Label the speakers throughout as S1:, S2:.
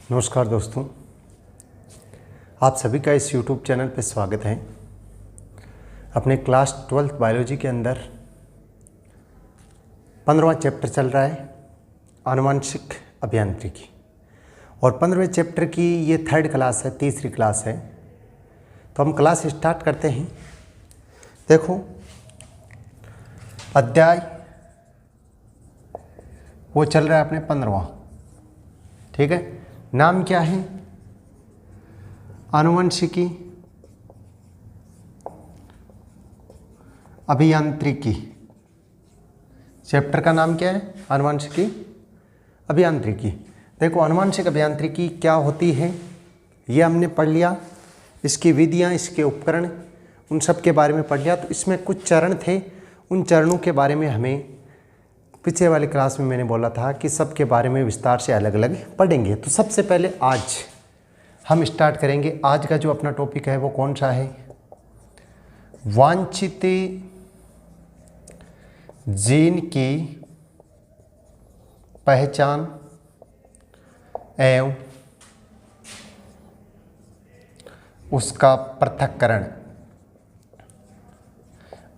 S1: नमस्कार दोस्तों, आप सभी का इस YouTube चैनल पर स्वागत है। अपने क्लास 12th बायोलॉजी के अंदर 15वां चैप्टर चल रहा है आनुवंशिक अभियांत्रिकी और 15वें चैप्टर की ये थर्ड क्लास है, तीसरी क्लास है। तो हम क्लास स्टार्ट करते हैं। देखो, अध्याय वो चल रहा है अपने 15वां, ठीक है। नाम क्या है? आनुवंशिकी अभियांत्रिकी। चैप्टर का नाम क्या है? आनुवंशिकी अभियांत्रिकी। देखो, आनुवंशिक अभियांत्रिकी क्या होती है ये हमने पढ़ लिया। इसकी विधियाँ, इसके उपकरण, उन सब के बारे में पढ़ लिया। तो इसमें कुछ चरण थे, उन चरणों के बारे में हमें पिछले वाली क्लास में मैंने बोला था कि सब के बारे में विस्तार से अलग अलग पढ़ेंगे। तो सबसे पहले आज हम स्टार्ट करेंगे। आज का जो अपना टॉपिक है वो कौन सा है? वांछित जीन की पहचान एवं उसका पृथक्करण।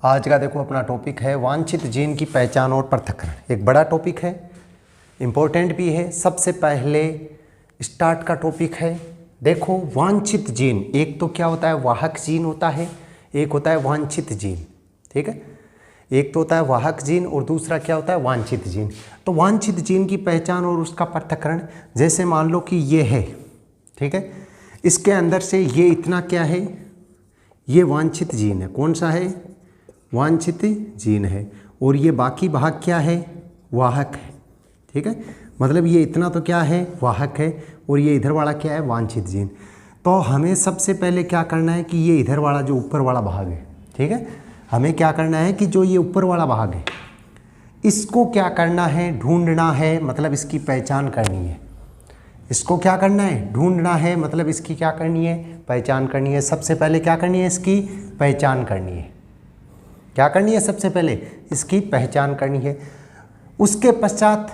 S1: आज का देखो अपना टॉपिक है वांछित जीन की पहचान और पृथक्करण। एक बड़ा टॉपिक है, इम्पोर्टेंट भी है। सबसे पहले स्टार्ट का टॉपिक है। देखो, वांछित जीन, एक तो क्या होता है वाहक जीन होता है, एक होता है वांछित जीन, ठीक है। एक तो होता है वाहक जीन और दूसरा क्या होता है वांछित जीन। तो वांछित जीन की पहचान और उसका पृथक्करण, जैसे मान लो कि ये है, ठीक है, इसके अंदर से ये इतना क्या है, ये वांछित जीन है। कौन सा है? वांछित जीन है। और ये बाकी भाग क्या है? वाहक है, ठीक है। मतलब ये इतना तो क्या है? वाहक है। और ये इधर वाला क्या है? वांछित जीन। तो हमें सबसे पहले क्या करना है कि ये इधर वाला जो ऊपर वाला भाग है, ठीक है, हमें क्या करना है कि जो ये ऊपर वाला भाग है इसको क्या करना है? ढूंढना है, मतलब इसकी पहचान करनी है। इसको क्या करना है? ढूंढना है, मतलब इसकी क्या करनी है? पहचान करनी है। सबसे पहले क्या करनी है? इसकी पहचान करनी है। क्या करनी है? सबसे पहले इसकी पहचान करनी है। उसके पश्चात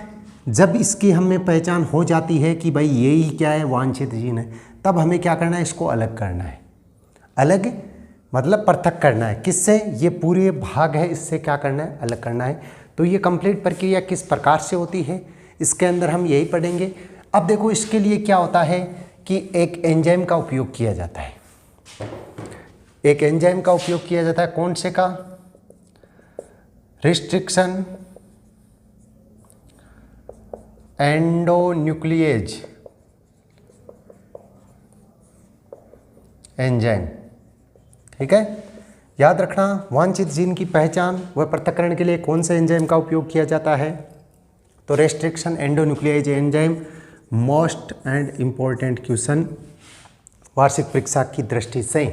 S1: जब इसकी हमें पहचान हो जाती है कि भाई यही क्या है, वांछित जीन है, तब हमें क्या करना है? इसको अलग करना है। अलग मतलब पृथक करना है। किससे? ये पूरे भाग है, इससे क्या करना है? अलग करना है। तो ये कंप्लीट प्रक्रिया किस प्रकार से होती है इसके अंदर हम यही पढ़ेंगे। अब देखो, इसके लिए क्या होता है कि एक एंजाइम का उपयोग किया जाता है। एक एंजाइम का उपयोग किया जाता है। कौन से का? रिस्ट्रिक्शन एंडोन्यूक्लिएज एंजाइम, ठीक है। याद रखना, वांछित जीन की पहचान व पृथक्करण के लिए कौन से एंजाइम का उपयोग किया जाता है? तो restriction endonuclease enzyme. Most and important question वार्षिक परीक्षा की दृष्टि से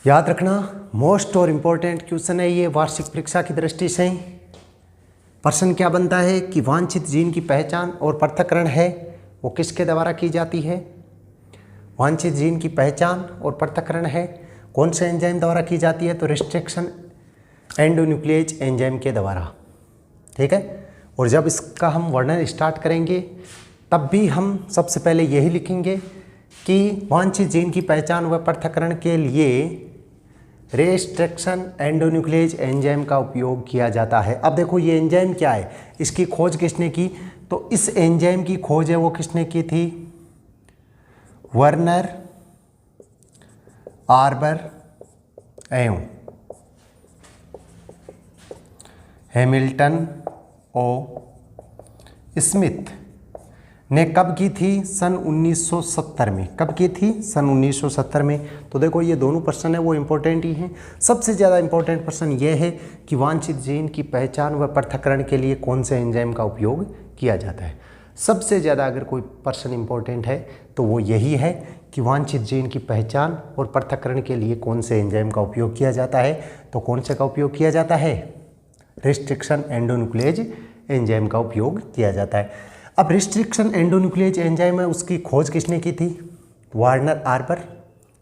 S1: याद रखना, मोस्ट और इम्पोर्टेंट क्वेश्चन है ये वार्षिक परीक्षा की दृष्टि से। प्रश्न क्या बनता है कि वांछित जीन की पहचान और पृथक्करण है वो किसके द्वारा की जाती है? वांछित जीन की पहचान और पृथक्करण है कौन से एंजाइम द्वारा की जाती है? तो रिस्ट्रिक्शन एंडोन्यूक्लिएज एंजाइम के द्वारा, ठीक है। और जब इसका हम वर्णन स्टार्ट करेंगे तब भी हम सबसे पहले यही लिखेंगे कि वांछित जीन की पहचान व पृथक्करण के लिए रिस्ट्रिक्शन एंडोन्यूक्लिएज एंजाइम का उपयोग किया जाता है। अब देखो, ये एंजाइम क्या है, इसकी खोज किसने की? तो इस एंजाइम की खोज है वो किसने की थी? वर्नर, आर्बर एवं हैमिल्टन ओ स्मिथ ने कब की थी? सन 1970 में। कब की थी? सन 1970 में। तो देखो, ये दोनों प्रश्न है वो इम्पोर्टेंट ही हैं। सबसे ज़्यादा इम्पोर्टेंट प्रश्न ये है कि वांछित जीन की पहचान व पृथक्करण के लिए कौन से एंजाइम का उपयोग किया जाता है। सबसे ज़्यादा अगर कोई प्रश्न इम्पोर्टेंट है तो वो यही है कि वांछित जीन की पहचान और पृथक्करण के लिए कौन से एंजाइम का उपयोग किया जाता है। तो कौन से का उपयोग किया जाता है? रिस्ट्रिक्शन एंडोन्यूक्लिएज एंजाइम का उपयोग किया जाता है। अब रिस्ट्रिक्शन एंडोन्यूक्लिएज एंजाइम है, उसकी खोज किसने की थी? वार्नर, आर्बर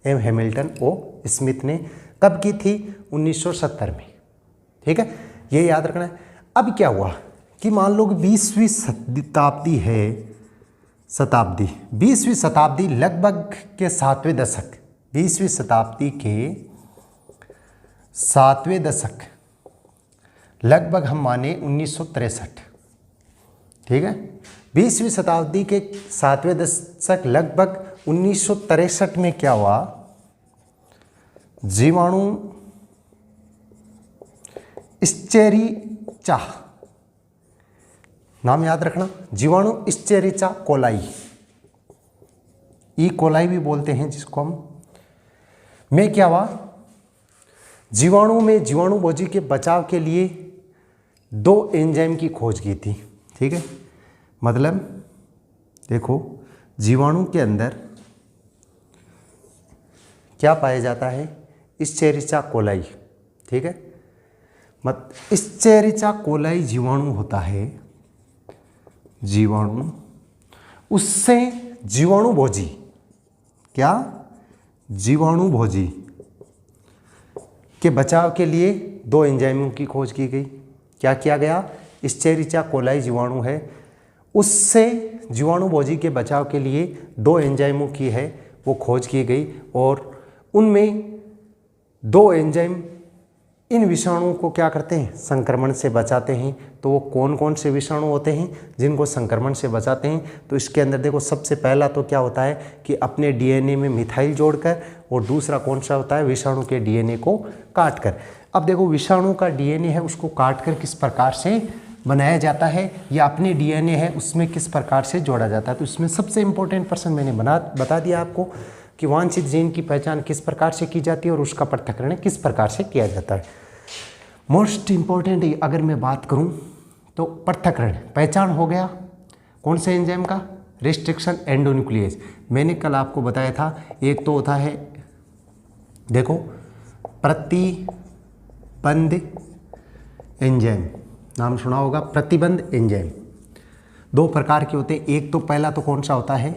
S1: एवं हैमिल्टन ओ स्मिथ ने। कब की थी? 1970 में, ठीक है, ये याद रखना है। अब क्या हुआ कि मान लो कि 20वीं शताब्दी है, शताब्दी, 20वीं शताब्दी लगभग के 7वें दशक, 20वीं शताब्दी के 7वें दशक, लगभग हम माने 1963, ठीक है। 20वीं शताब्दी के 7वें दशक लगभग 1963 में क्या हुआ, जीवाणु इस्चेरिचा, नाम याद रखना, जीवाणु इस्चेरिचा कोलाई, ई कोलाई भी बोलते हैं जिसको हम, में क्या हुआ, जीवाणु में जीवाणुभोजी के बचाव के लिए 2 एंजाइम की खोज की थी, ठीक है। मतलब देखो जीवाणु के अंदर क्या पाया जाता है, इस्चेरिचा कोलाई, ठीक है। इस्चेरिचा कोलाई जीवाणु होता है, जीवाणु, उससे जीवाणुभोजी, क्या, जीवाणुभोजी के बचाव के लिए 2 एंजाइमों की खोज की गई। क्या किया गया, इस्चेरिचा कोलाई जीवाणु है, उससे जीवाणुभोजी के बचाव के लिए 2 एंजाइमों की है वो खोज की गई, और उनमें 2 एंजाइम इन विषाणुओं को क्या करते हैं, संक्रमण से बचाते हैं। तो वो कौन कौन से विषाणु होते हैं जिनको संक्रमण से बचाते हैं, तो इसके अंदर देखो सबसे पहला तो क्या होता है कि अपने डीएनए में मिथाइल जोड़कर, और दूसरा कौन सा होता है, विषाणु के डीएनए को काटकर। अब देखो विषाणु का डीएनए है उसको काटकर किस प्रकार से बनाया जाता है, या अपने डीएनए है उसमें किस प्रकार से जोड़ा जाता है। तो इसमें सबसे इंपॉर्टेंट पर्सन मैंने बता दिया आपको कि वांछित जीन की पहचान किस प्रकार से की जाती है और उसका पृथक्करण किस प्रकार से किया जाता है। मोस्ट इंपॉर्टेंट अगर मैं बात करूं तो पृथक्करण, पहचान हो गया कौन से एंजाइम का, रिस्ट्रिक्शन एंडोन्यूक्लियेज। मैंने कल आपको बताया था, एक तो होता है देखो प्रतिबंध एंजाइम, नाम सुना होगा, प्रतिबंध एंजाइम 2 प्रकार के होते हैं। एक तो पहला तो कौन सा होता है,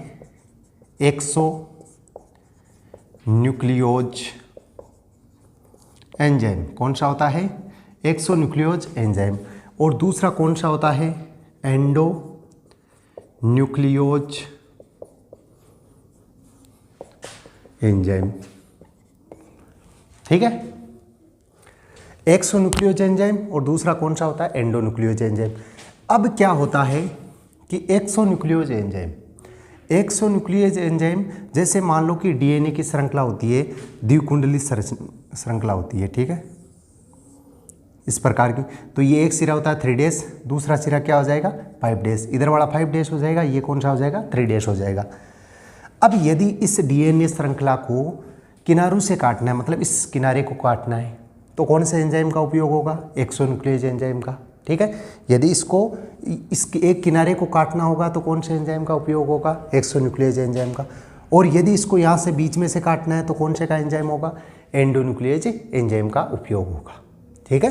S1: एक्सो न्यूक्लियोज एंजाइम, कौन सा होता है, एक्सो न्यूक्लियोज एंजाइम। और दूसरा कौन सा होता है, एंडो न्यूक्लियोज एंजाइम, ठीक है। एक्सो न्यूक्लियोज एंजाइम और दूसरा कौन सा होता है, एंडो न्यूक्लियोज एंजाइम। अब क्या होता है कि एक्सो न्यूक्लियोज एंजाइम, जैसे मान लो कि डीएनए की श्रृंखला होती है, द्विकुंडली श्रृंखला होती है, ठीक है, इस प्रकार की। तो ये एक सिरा होता है 3' दूसरा सिरा क्या हो जाएगा 5' इधर वाला 5' हो जाएगा, ये कौन सा हो जाएगा 3' हो जाएगा। अब यदि इस डीएनए श्रृंखला को किनारों से काटना है, मतलब इस किनारे को काटना है, तो कौन से एंजाइम का उपयोग होगा, एक्सो न्यूक्लियोज एंजाइम का, ठीक है। यदि इसको इसके एक किनारे को काटना होगा तो कौन से एंजाइम का उपयोग होगा, एक्सो न्यूक्लियोज एंजाइम का। और यदि इसको यहाँ से बीच में से काटना है तो कौन से का एंजाइम होगा, एंडो न्यूक्लियोज एंजाइम का उपयोग होगा, ठीक है।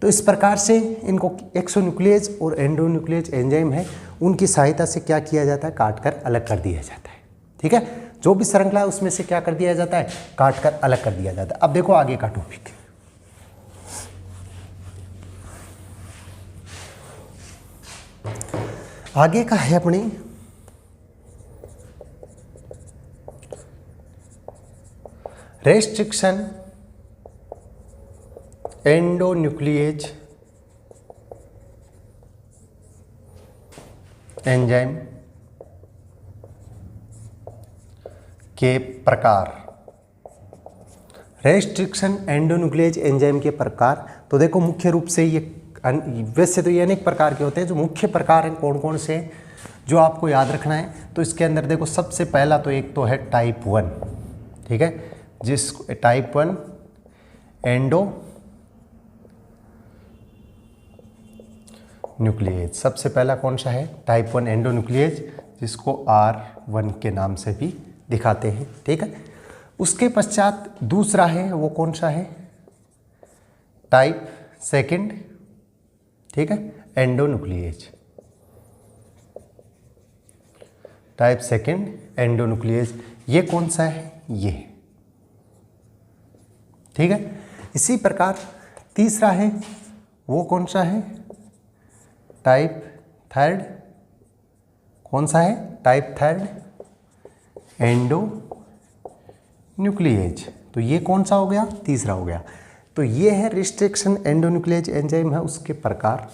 S1: तो इस प्रकार से इनको एक्सो न्यूक्लियोज और एंडो न्यूक्लियोज एंजाइम है, उनकी सहायता से क्या किया जाता है, काटकर अलग कर दिया जाता है, ठीक है। जो भी श्रृंखला है उसमें से क्या कर दिया जाता है, काटकर अलग कर दिया जाता है। अब देखो आगे का टॉपिक, आगे का है अपने रेस्ट्रिक्शन एंडोन्यूक्लियेज एंजाइम के प्रकार। रेस्ट्रिक्शन एंडोन्यूक्लियेज एंजाइम के प्रकार, तो देखो मुख्य रूप से ये, वैसे तो ये अनेक प्रकार के होते हैं, जो मुख्य प्रकार हैं कौन कौन से जो आपको याद रखना है। तो इसके अंदर देखो सबसे पहला तो एक तो है टाइप 1, ठीक है, जिस टाइप 1 एंडो न्यूक्लियेज, सबसे पहला कौन सा है, टाइप 1 एंडो न्यूक्लियेज, जिसको R1 के नाम से भी दिखाते हैं, ठीक है। उसके पश्चात दूसरा है वो कौन सा है, टाइप 2, ठीक है, endo nuclease, type 2 endo nuclease. ये कौन सा है, ये, ठीक है। इसी प्रकार तीसरा है वो कौन सा है, टाइप 3, कौन सा है? Type third endo nuclease. तो ये कौन सा हो गया? तीसरा हो गया। तो ये है रिस्ट्रिक्शन एंडोन्यूक्लिएज एंजाइम है उसके प्रकार।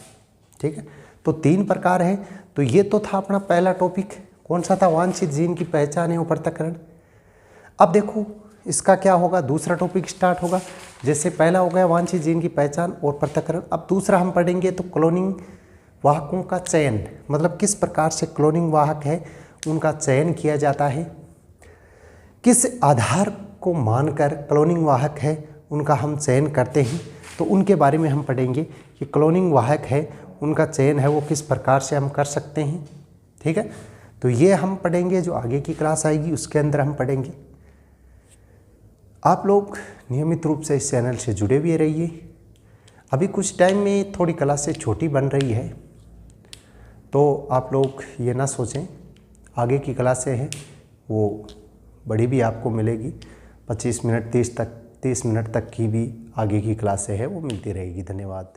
S1: ठीक है, तो 3 प्रकार है। तो ये तो था अपना पहला टॉपिक, कौन सा था? वांछित जीन की पहचान एवं पृथक्करण। अब देखो इसका क्या होगा, दूसरा टॉपिक स्टार्ट होगा। जैसे पहला हो गया वांछित जीन की पहचान और पृथक्करण, अब दूसरा हम पढ़ेंगे तो क्लोनिंग वाहकों का चयन, मतलब किस प्रकार से क्लोनिंग वाहक है उनका चयन किया जाता है, किस आधार को मानकर क्लोनिंग वाहक है उनका हम चयन करते हैं, तो उनके बारे में हम पढ़ेंगे कि क्लोनिंग वाहक है उनका चयन है वो किस प्रकार से हम कर सकते हैं। ठीक है, तो ये हम पढ़ेंगे, जो आगे की क्लास आएगी उसके अंदर हम पढ़ेंगे। आप लोग नियमित रूप से इस चैनल से जुड़े हुए रहिए। अभी कुछ टाइम में थोड़ी क्लासें छोटी बन रही है, तो आप लोग ये ना सोचें, आगे की क्लासें हैं वो बड़ी भी आपको मिलेगी। 25 मिनट 30 मिनट तक की भी आगे की क्लासें हैं वो मिलती रहेगी। धन्यवाद।